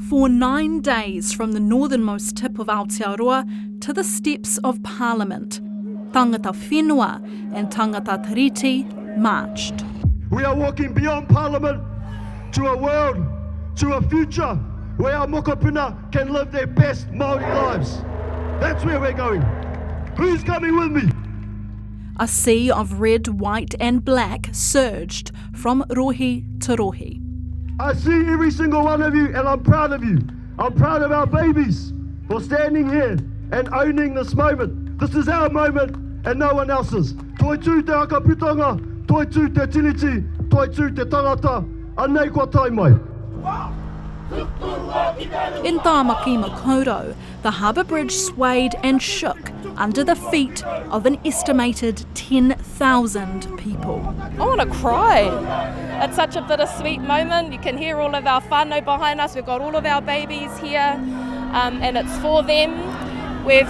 For 9 days from the northernmost tip of Aotearoa to the steps of Parliament, tangata whenua and tangata Tiriti marched. We are walking beyond Parliament to a world, to a future where our mokopuna can live their best Māori lives. That's where we're going. Who's coming with me? A sea of red, white and black surged from rohi to rohi. I see every single one of you and I'm proud of you. I'm proud of our babies for standing here and owning this moment. This is our moment and no one else's. Toi tū te akaputanga, toi tū te tiriti, toi tū te tangata, anei kua tai mai. In Bailey-McDowell, the harbour bridge swayed and shook under the feet of an estimated 10,000 people. I want to cry. It's such a bittersweet moment. You can hear all of our whānau behind us. We've got all of our babies here, and it's for them. We've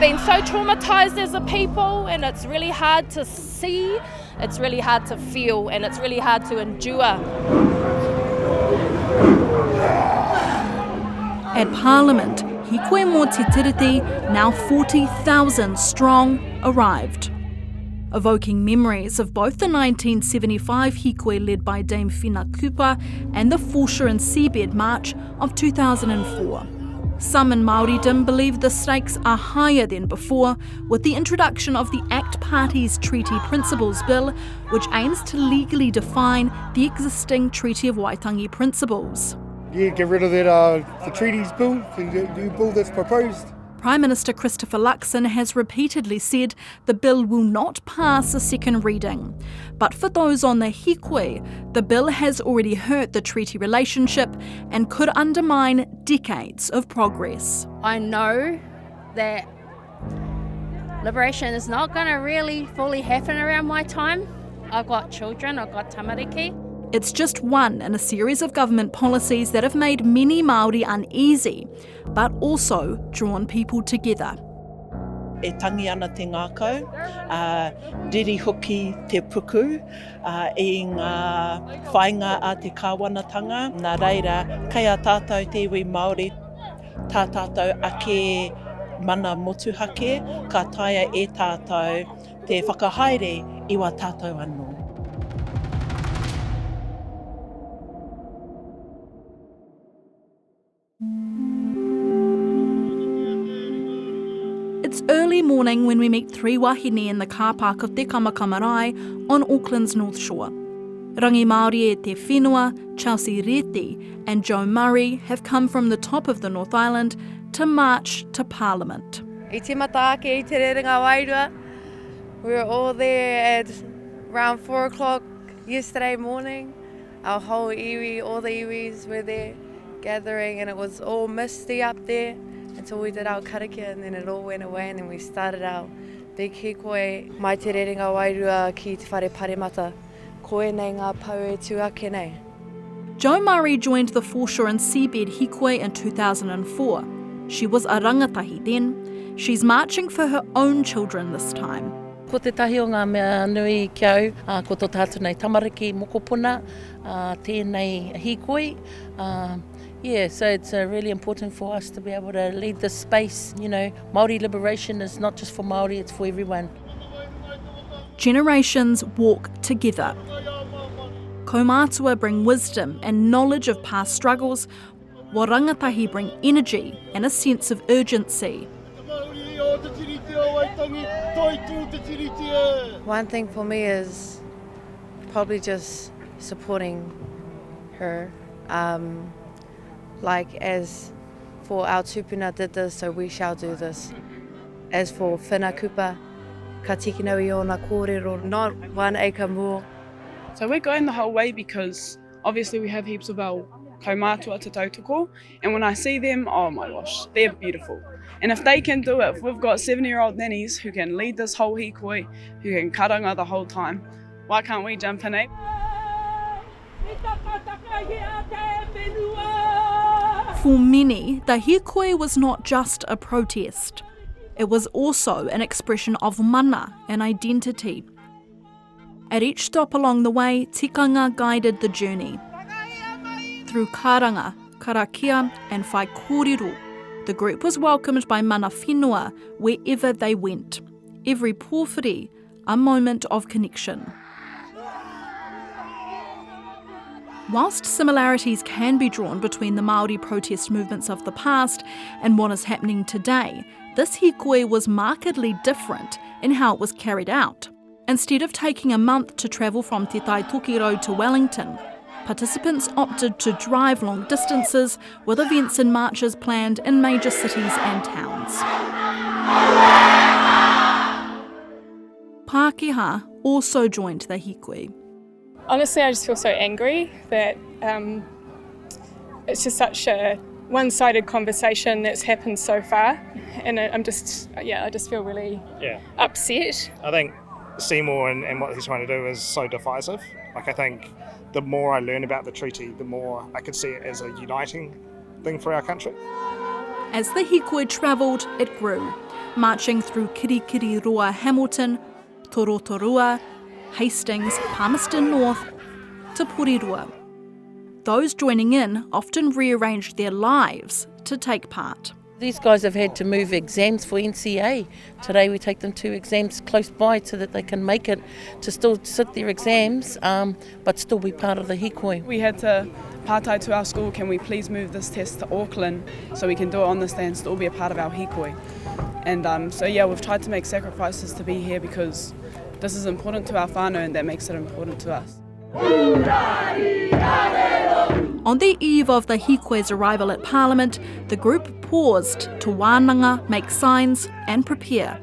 been so traumatised as a people, and it's really hard to see, it's really hard to feel, and it's really hard to endure. At Parliament, Hīkoi mō te Tiriti, now 40,000 strong, arrived, evoking memories of both the 1975 Hīkoi led by Dame Whina Cooper and the Foreshore and Seabed March of 2004. Some in Māoridom believe the stakes are higher than before with the introduction of the ACT Party's Treaty Principles Bill, which aims to legally define the existing Treaty of Waitangi principles. Yeah, get rid of that the treaties bill, the bill that's proposed. Prime Minister Christopher Luxon has repeatedly said the bill will not pass a second reading. But for those on the Hīkoi, the bill has already hurt the treaty relationship and could undermine decades of progress. I know that liberation is not going to really fully happen around my time. I've got children, I've got tamariki. It's just one in a series of government policies that have made many Māori uneasy, but also drawn people together. E tangi ana te ngākau, riri hoki te puku, i ngā whainga a te kāwanatanga. Nā reira, kei a tātou te iwi Māori, tā tātou ake mana motuhake, ka taia e tātou te whakahaere i wā tātou anō. It's early morning when we meet three wahine in the car park of Te Kamakamarau on Auckland's North Shore. Rangi Māori e te whenua, Chelsea Reti and Joe Murray have come from the top of the North Island to march to Parliament. I te mata ake I te rerenga wairua. We were all there at around 4 o'clock yesterday morning. Our whole iwi, all the iwis were there gathering and it was all misty up there until we did our karakia and then it all went away and then we started our big hīkoi. Mai te rerenga wairua ki te whare paremata. Koe nei ngā pau e tuake nei. Joe Murray joined the Foreshore and Seabed Hīkoi in 2004. She was a rangatahi then. She's marching for her own children this time. Ko te tahi o ngā mea nui ki au, ko tō tātou nei tamariki mokopuna, tēnei hīkoi. Yeah, so it's really important for us to be able to lead this space. You know, Māori liberation is not just for Māori, it's for everyone. Generations walk together. Kaumātua bring wisdom and knowledge of past struggles, while rangatahi bring energy and a sense of urgency. One thing for me is probably just supporting her. Like as for our tupuna did this, so we shall do this. As for Whina Cooper, ka tikinau I ona kōrero, not 1 acre more. So we're going the whole way because obviously we have heaps of our kaumātua te tautoko, and when I see them, oh my gosh, they're beautiful. And if they can do it, if we've got 70-year-old nannies who can lead this whole hīkoi, who can karanga the whole time, why can't we jump in, eh? For many, the hīkoi was not just a protest. It was also an expression of mana and identity. At each stop along the way, tikanga guided the journey. Through karanga, karakia and whai kōrero. The group was welcomed by mana whenua wherever they went. Every pōwhiri, a moment of connection. Whilst similarities can be drawn between the Māori protest movements of the past and what is happening today, this hīkoi was markedly different in how it was carried out. Instead of taking a month to travel from Te Taitoki Road to Wellington, participants opted to drive long distances with events and marches planned in major cities and towns. Pākehā also joined the hīkoi. Honestly, I just feel so angry that it's just such a one-sided conversation that's happened so far, and I just feel really upset. I think Seymour and what he's trying to do is so divisive. Like, I think the more I learn about the treaty, the more I could see it as a uniting thing for our country. As the hīkoi travelled, it grew, marching through Kirikiriroa Hamilton, Torotorua, Hastings, Palmerston North to Porirua. Those joining in often rearranged their lives to take part. These guys have had to move exams for NCA. Today we take them to exams close by so that they can make it to still sit their exams, but still be part of the hīkoi. We had to pārtai to our school, can we please move this test to Auckland so we can do it on this day and still be a part of our hīkoi. And we've tried to make sacrifices to be here because this is important to our whānau and that makes it important to us. On the eve of the hīkoi's arrival at Parliament, the group paused to wānanga, make signs and prepare.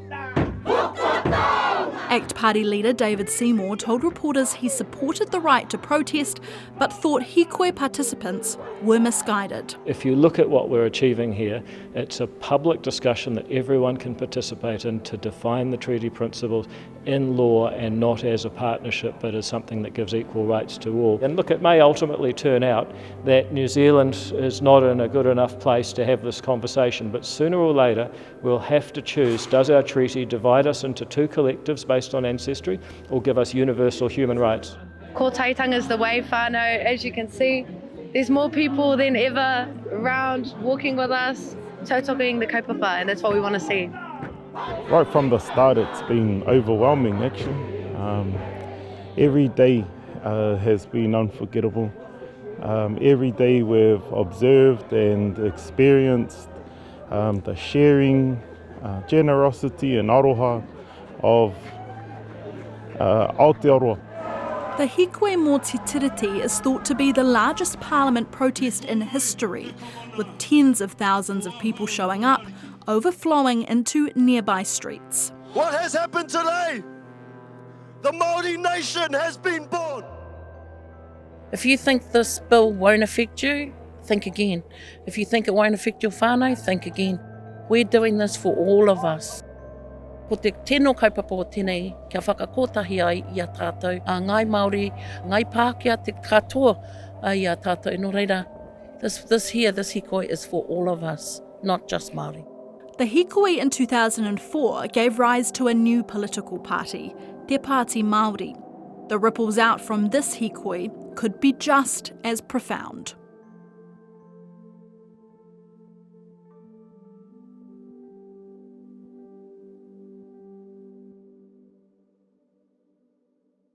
ACT Party leader David Seymour told reporters he supported the right to protest but thought hīkoi participants were misguided. If you look at what we're achieving here, it's a public discussion that everyone can participate in to define the treaty principles in law and not as a partnership but as something that gives equal rights to all. And look, it may ultimately turn out that New Zealand is not in a good enough place to have this conversation, but sooner or later we'll have to choose, does our treaty divide us into two collectives based on ancestry or give us universal human rights? Ko taitanga is the way, whānau. As you can see, there's more people than ever around walking with us, tautoking the kaupapa, and that's what we want to see. Right from the start, it's been overwhelming actually. Every day has been unforgettable. Every day we've observed and experienced the sharing, generosity and aroha of Aotearoa. The hīkoi mō te Tiriti is thought to be the largest parliament protest in history, with tens of thousands of people showing up, overflowing into nearby streets. What has happened today? The Māori nation has been born. If you think this bill won't affect you, think again. If you think it won't affect your whānau, think again. We're doing this for all of us. Ko te tino kaupapa o tēnei, kia whakakotahi ai i a tātou, a ngai Māori, ngai Pākehā te katoa ai a tātou. No reira, this hīkoi is for all of us, not just Māori. The hīkoi in 2004 gave rise to a new political party, Te Pāti Māori. The ripples out from this hīkoi could be just as profound.